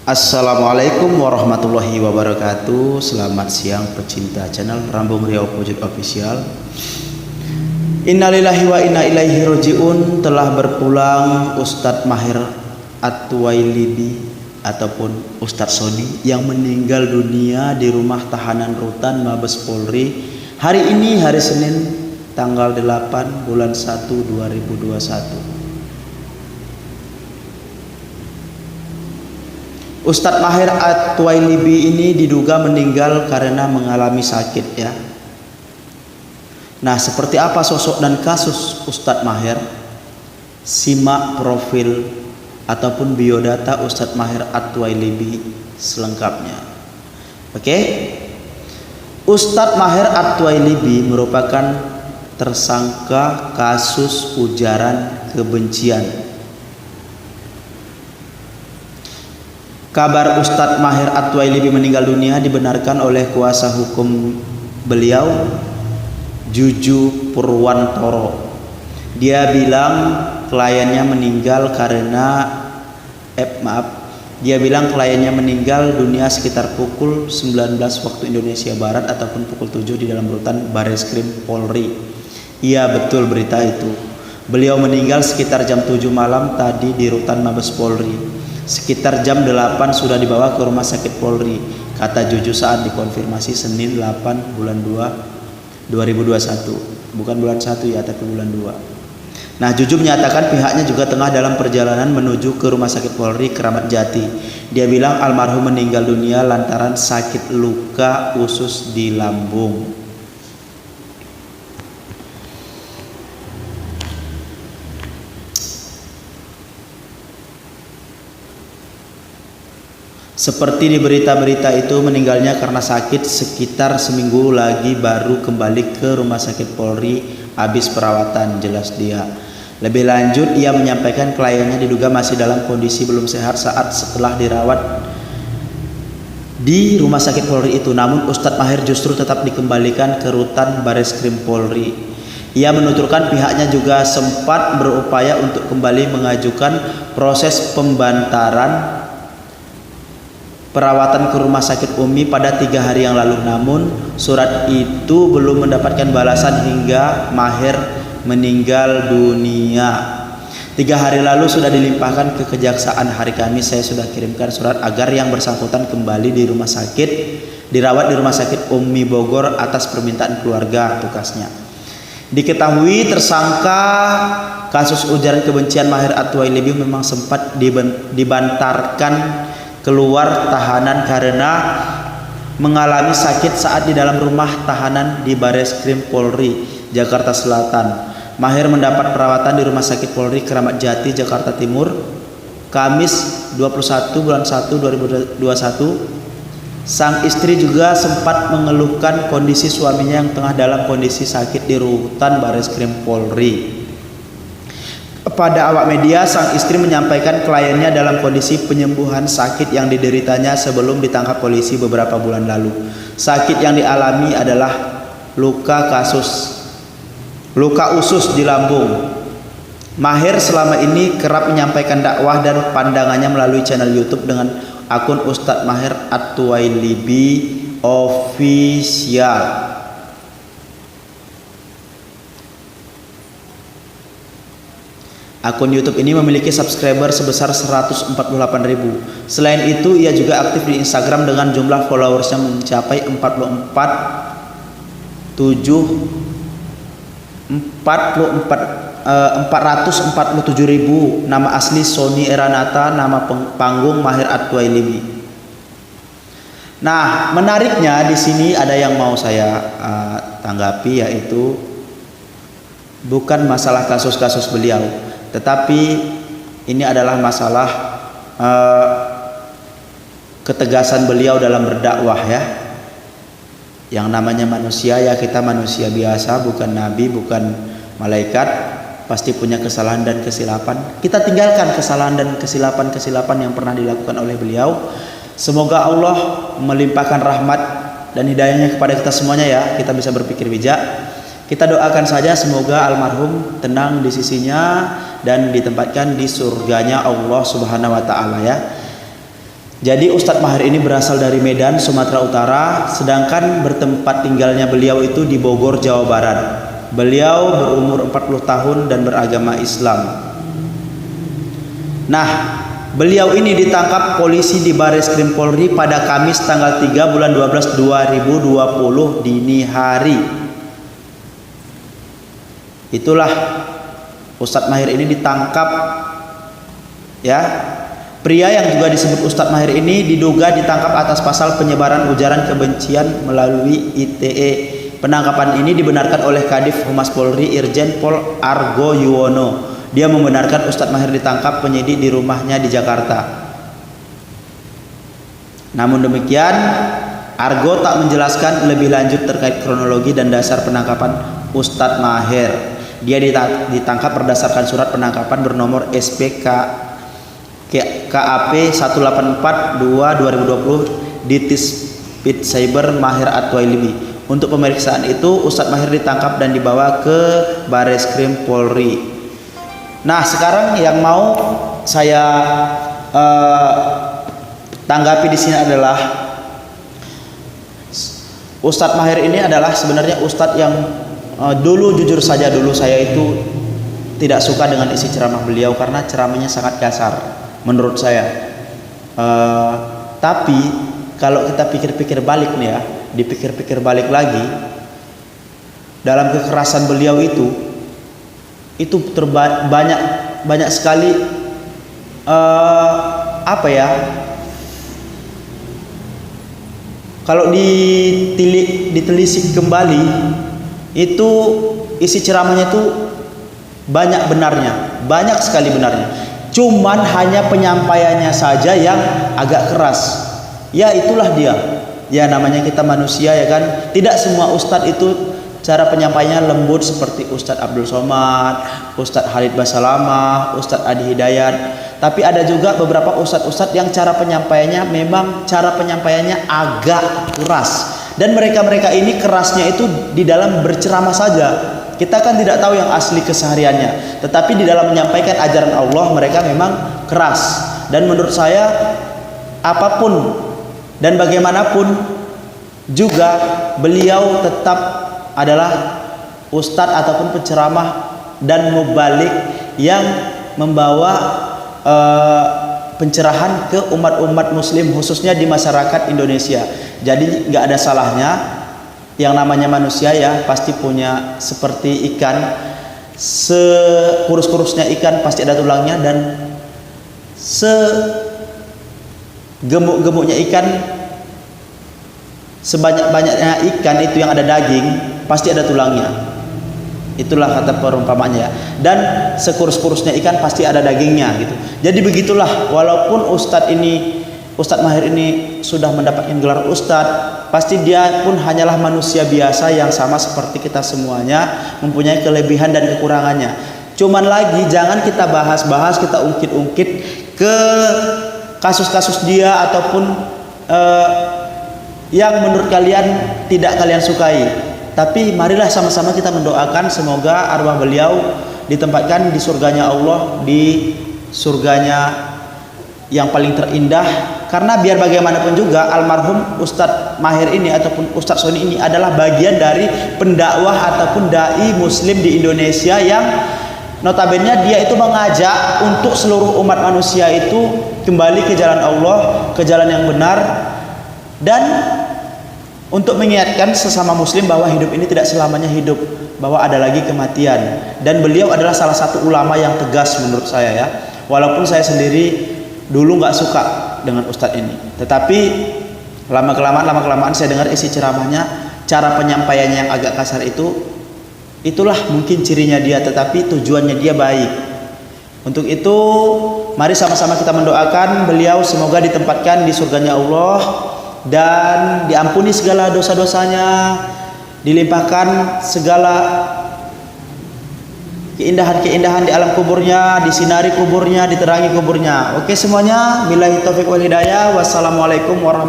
Assalamualaikum warahmatullahi wabarakatuh. Selamat siang pecinta channel Rambung Riau Wujud Official. Innalillahi wa inna ilaihi rojiun. Telah berpulang Ustadz Maher At-Tuwailibi ataupun Ustadz Sodi yang meninggal dunia di rumah tahanan rutan Mabes Polri hari ini, hari Senin tanggal 8 bulan 1 2021. Ustadz Maher At-Tuwailibi ini diduga meninggal karena mengalami sakit ya. Nah, seperti apa sosok dan kasus Ustadz Maher? Simak profil ataupun biodata Ustadz Maher At-Tuwailibi selengkapnya. Oke? Ustadz Maher At-Tuwailibi merupakan tersangka kasus ujaran kebencian. Kabar Ustadz Maher At-Tuwailibi meninggal dunia dibenarkan oleh kuasa hukum beliau, Juju Purwantoro. Dia bilang kliennya meninggal kliennya meninggal dunia sekitar pukul 19 waktu Indonesia Barat ataupun pukul 7 di dalam rutan Bareskrim Polri. Iya, betul berita itu. Beliau meninggal sekitar jam 7 malam tadi di rutan Mabes Polri. Sekitar jam 8 sudah dibawa ke rumah sakit Polri, kata Juju saat dikonfirmasi Senin 8 bulan 2 2021. Bukan bulan 1 ya, tapi bulan 2. Nah, Juju menyatakan pihaknya juga tengah dalam perjalanan menuju ke rumah sakit Polri Kramat Jati. Dia bilang almarhum meninggal dunia lantaran sakit luka usus di lambung. Seperti di berita-berita itu, meninggalnya karena sakit sekitar seminggu lagi baru kembali ke rumah sakit Polri habis perawatan, jelas dia. Lebih lanjut, ia menyampaikan kliennya diduga masih dalam kondisi belum sehat saat setelah dirawat di rumah sakit Polri itu. Namun Ustadz Maher justru tetap dikembalikan ke rutan Bareskrim Polri. Ia menuturkan pihaknya juga sempat berupaya untuk kembali mengajukan proses pembantaran perawatan ke rumah sakit Umi pada 3 hari yang lalu, namun surat itu belum mendapatkan balasan hingga Maher meninggal dunia. 3 hari lalu sudah dilimpahkan ke kejaksaan. Hari Kamis saya sudah kirimkan surat agar yang bersangkutan kembali di rumah sakit, dirawat di rumah sakit Umi Bogor atas permintaan keluarga, tukasnya. Diketahui tersangka kasus ujaran kebencian Maher At-Tuwailibi memang sempat dibantarkan keluar tahanan karena mengalami sakit saat di dalam rumah tahanan di Bareskrim Polri Jakarta Selatan. Maher mendapat perawatan di Rumah Sakit Polri Kramat Jati Jakarta Timur Kamis 21 bulan 1 2021. Sang istri juga sempat mengeluhkan kondisi suaminya yang tengah dalam kondisi sakit di rutan Bareskrim Polri. Pada awak media, sang istri menyampaikan kliennya dalam kondisi penyembuhan sakit yang dideritanya sebelum ditangkap polisi beberapa bulan lalu. Sakit yang dialami adalah luka usus di lambung. Maher selama ini kerap menyampaikan dakwah dan pandangannya melalui channel YouTube dengan akun Ustadz Maher At-Tuwailibi Official. Akun YouTube ini memiliki subscriber sebesar 148.000. Selain itu, ia juga aktif di Instagram dengan jumlah followersnya mencapai 447.000. Nama asli Sony Eranata, nama panggung Maher At-Tuwailibi. Nah, menariknya di sini ada yang mau saya tanggapi, yaitu bukan masalah kasus-kasus beliau, tetapi ini adalah masalah ketegasan beliau dalam berdakwah ya. Yang namanya manusia ya, kita manusia biasa, bukan nabi, bukan malaikat, pasti punya kesalahan dan kesilapan. Kita tinggalkan kesalahan dan kesilapan yang pernah dilakukan oleh beliau. Semoga Allah melimpahkan rahmat dan hidayahnya kepada kita semuanya ya, kita bisa berpikir bijak. Kita doakan saja semoga almarhum tenang di sisinya dan ditempatkan di surganya Allah Subhanahu wa taala ya. Jadi Ustadz Maher ini berasal dari Medan, Sumatera Utara, sedangkan bertempat tinggalnya beliau itu di Bogor, Jawa Barat. Beliau berumur 40 tahun dan beragama Islam. Nah, beliau ini ditangkap polisi di Bareskrim Polri pada Kamis tanggal 3 bulan 12 2020 dini hari. Itulah Ustadz Maher ini ditangkap, ya. Pria yang juga disebut Ustadz Maher ini diduga ditangkap atas pasal penyebaran ujaran kebencian melalui ITE. Penangkapan ini dibenarkan oleh Kadif Humas Polri Irjen Pol Argo Yuwono. Dia membenarkan Ustadz Maher ditangkap penyidik di rumahnya di Jakarta. Namun demikian, Argo tak menjelaskan lebih lanjut terkait kronologi dan dasar penangkapan Ustadz Maher. Dia ditangkap berdasarkan surat penangkapan bernomor SPK KAP 184-2-2020 Dittispid Cyber Maher At-Twailibi. Untuk pemeriksaan itu Ustadz Maher ditangkap dan dibawa ke Bareskrim Polri. Nah, sekarang yang mau saya tanggapi di sini adalah Ustadz Maher ini adalah sebenarnya Ustadz yang dulu jujur saja dulu saya itu tidak suka dengan isi ceramah beliau karena ceramahnya sangat kasar menurut saya. Tapi kalau kita pikir-pikir balik nih ya, dipikir-pikir balik lagi, dalam kekerasan beliau itu banyak sekali kalau ditelisik kembali itu isi ceramahnya itu banyak benarnya, banyak sekali benarnya. Cuman hanya penyampaiannya saja yang agak keras. Ya itulah dia. Ya namanya kita manusia ya kan. Tidak semua ustadz itu cara penyampaiannya lembut seperti Ustadz Abdul Somad, Ustadz Khalid Basalamah, Ustadz Adi Hidayat. Tapi ada juga beberapa ustadz-ustadz yang cara penyampaiannya memang cara penyampaiannya agak keras. Dan mereka-mereka ini kerasnya itu di dalam berceramah saja. Kita kan tidak tahu yang asli kesehariannya, tetapi di dalam menyampaikan ajaran Allah mereka memang keras. Dan menurut saya apapun dan bagaimanapun juga beliau tetap adalah ustadz ataupun penceramah dan mubalik yang membawa pencerahan ke umat-umat muslim khususnya di masyarakat Indonesia. Jadi nggak ada salahnya. Yang namanya manusia ya pasti punya seperti ikan, sekurus-kurusnya ikan pasti ada tulangnya, dan segemuk-gemuknya ikan, sebanyak-banyaknya ikan itu yang ada daging pasti ada tulangnya. Itulah kata perumpamannya. Dan sekurus-kurusnya ikan pasti ada dagingnya gitu. Jadi begitulah, walaupun Ustadz Maher ini sudah mendapatkan gelar ustadz, pasti dia pun hanyalah manusia biasa yang sama seperti kita semuanya, mempunyai kelebihan dan kekurangannya. Cuman lagi jangan kita bahas-bahas, kita ungkit-ungkit ke kasus-kasus dia ataupun yang menurut kalian tidak kalian sukai. Tapi marilah sama-sama kita mendoakan semoga arwah beliau ditempatkan di surganya Allah, di surganya yang paling terindah. Karena biar bagaimanapun juga almarhum Ustadz Maher ini ataupun Ustadz Soni ini adalah bagian dari pendakwah ataupun dai muslim di Indonesia yang notabene dia itu mengajak untuk seluruh umat manusia itu kembali ke jalan Allah, ke jalan yang benar, dan untuk mengingatkan sesama muslim bahwa hidup ini tidak selamanya hidup, bahwa ada lagi kematian. Dan beliau adalah salah satu ulama yang tegas menurut saya ya. Walaupun saya sendiri dulu nggak suka dengan ustadz ini, tetapi lama kelamaan saya dengar isi ceramahnya, cara penyampaiannya yang agak kasar itulah mungkin cirinya dia, tetapi tujuannya dia baik. Untuk itu mari sama-sama kita mendoakan beliau semoga ditempatkan di surganya Allah dan diampuni segala dosa-dosanya, dilimpahkan segala keindahan-keindahan di alam kuburnya, disinari kuburnya, diterangi kuburnya. Oke semuanya, billahi taufiq wal hidayah. Wassalamualaikum warahmatullahi wabarakatuh.